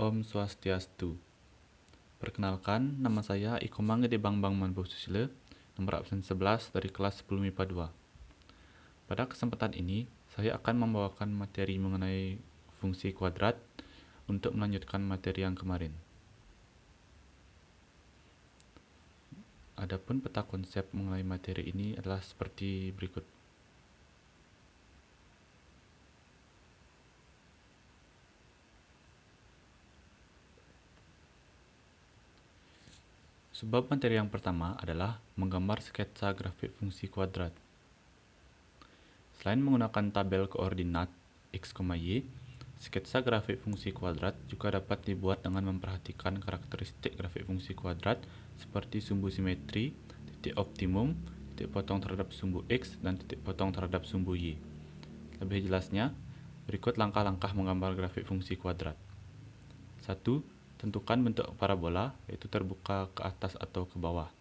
Om Swastiastu. Perkenalkan, nama saya Iko Mangge Bambang Manbosusile, nomor absen 11 dari kelas 10 MIPA 2. Pada kesempatan ini, saya akan membawakan materi mengenai fungsi kuadrat untuk melanjutkan materi yang kemarin. Adapun peta konsep mengenai materi ini adalah seperti berikut. Sebab materi yang pertama adalah menggambar sketsa grafik fungsi kuadrat. Selain menggunakan tabel koordinat x, y, sketsa grafik fungsi kuadrat juga dapat dibuat dengan memperhatikan karakteristik grafik fungsi kuadrat seperti sumbu simetri, titik optimum, titik potong terhadap sumbu x, dan titik potong terhadap sumbu y. Lebih jelasnya, berikut langkah-langkah menggambar grafik fungsi kuadrat. 1. Tentukan bentuk parabola, yaitu terbuka ke atas atau ke bawah.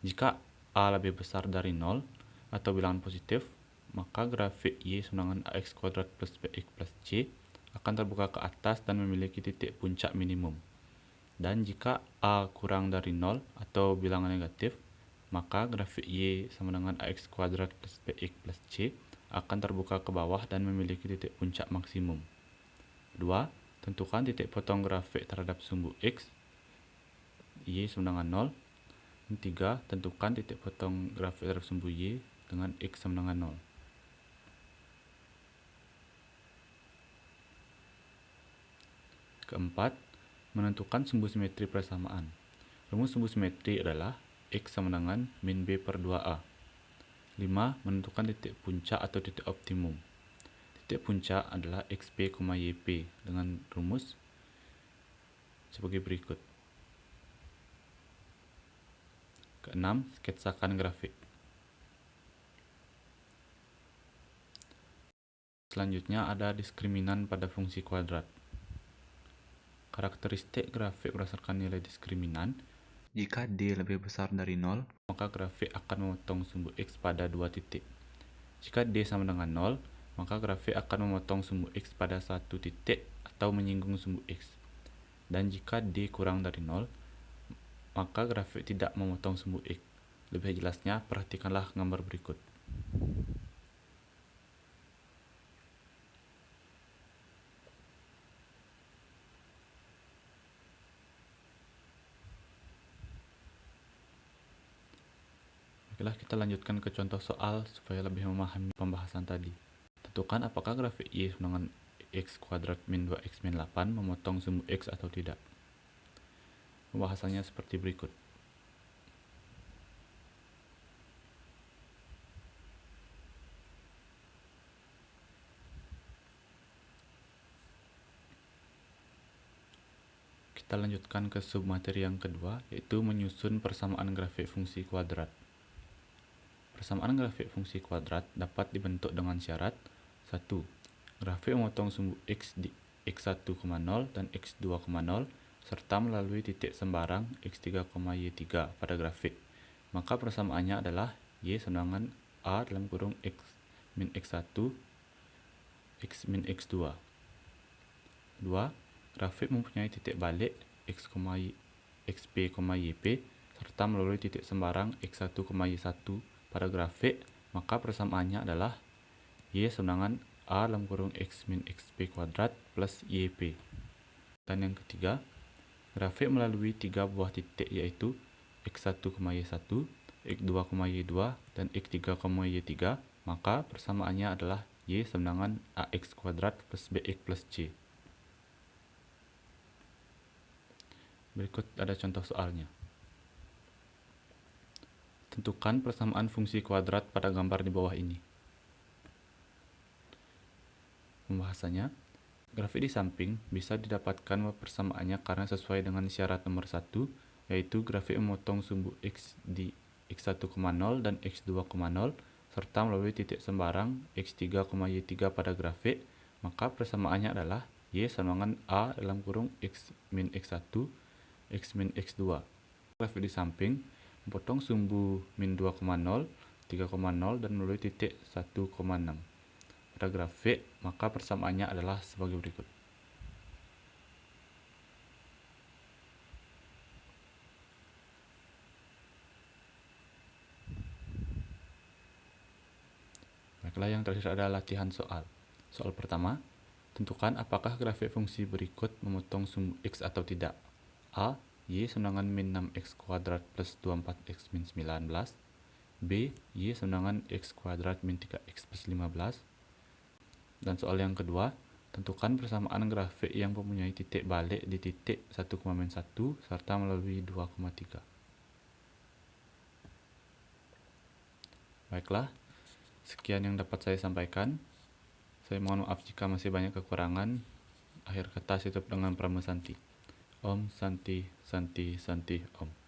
Jika A lebih besar dari 0 atau bilangan positif, maka grafik Y sama dengan AX kuadrat plus BX plus C akan terbuka ke atas dan memiliki titik puncak minimum. Dan jika A kurang dari 0 atau bilangan negatif, maka grafik Y sama dengan AX kuadrat plus BX plus C akan terbuka ke bawah dan memiliki titik puncak maksimum. 2. Tentukan titik potong grafik terhadap sumbu X, Y sama dengan 0. 3. Tentukan titik potong grafik terhadap sumbu Y dengan X sama dengan 0. Keempat, menentukan sumbu simetri persamaan. Rumus sumbu simetri adalah X sama dengan min B per 2A. 5. Menentukan titik puncak atau titik optimum. Titik puncak adalah XP, YP dengan rumus sebagai berikut. Keenam, sketsakan grafik. Selanjutnya ada diskriminan pada fungsi kuadrat. Karakteristik grafik berdasarkan nilai diskriminan. Jika D lebih besar dari 0, maka grafik akan memotong sumbu X pada 2 titik. Jika D sama dengan 0, maka grafik akan memotong sumbu X pada 1 titik atau menyinggung sumbu X. Dan jika D kurang dari 0, maka grafik tidak memotong sumbu X. Lebih jelasnya, perhatikanlah gambar berikut. Baiklah, kita lanjutkan ke contoh soal supaya lebih memahami pembahasan tadi. Tentukan apakah grafik Y dengan X kuadrat min 2X min 8 memotong sumbu X atau tidak. Pembahasannya seperti berikut. Kita lanjutkan ke submateri yang kedua, yaitu menyusun persamaan grafik fungsi kuadrat. Persamaan grafik fungsi kuadrat dapat dibentuk dengan syarat 1. Grafik memotong sumbu X di X1, 0 dan X2, 0 serta melalui titik sembarang X3, Y3 pada grafik. Maka persamaannya adalah Y sama dengan A dalam kurung X min X1, X min X2. 2. Grafik mempunyai titik balik X, XP, YP serta melalui titik sembarang X1, Y1 pada grafik, maka persamaannya adalah Y sama dengan A dalam kurung X min XP kuadrat plus YP. Dan yang ketiga, grafik melalui 3 buah titik yaitu X1, Y1, X2, Y2, dan X3, Y3, maka persamaannya adalah Y sama dengan AX kuadrat plus BX plus C. Berikut ada contoh soalnya. Tentukan persamaan fungsi kuadrat pada gambar di bawah ini. Pembahasannya, grafik di samping bisa didapatkan persamaannya karena sesuai dengan syarat nomor 1, yaitu grafik memotong sumbu X di X1, 0 dan X2, 0 serta melalui titik sembarang X3, Y3 pada grafik, maka persamaannya adalah Y sama dengan A dalam kurung X min X1, X min X2. Grafik di samping memotong sumbu min 2, 0, 3, 0 dan melalui titik 1, 6 pada grafik, maka persamaannya adalah sebagai berikut. Baiklah, yang terakhir adalah latihan soal. Soal pertama, tentukan apakah grafik fungsi berikut memotong sumbu X atau tidak. A. Y sama dengan min 6x kuadrat plus 24x min 19. B. Y sama dengan x kuadrat min 3x plus 15. Dan soal yang kedua, tentukan persamaan grafik yang mempunyai titik balik di titik 1,-1 serta melalui 2,3. Baiklah, sekian yang dapat saya sampaikan. Saya mohon maaf jika masih banyak kekurangan. Akhir kata saya tutup dengan Prama Santi. Om Santi Santi Santi Om.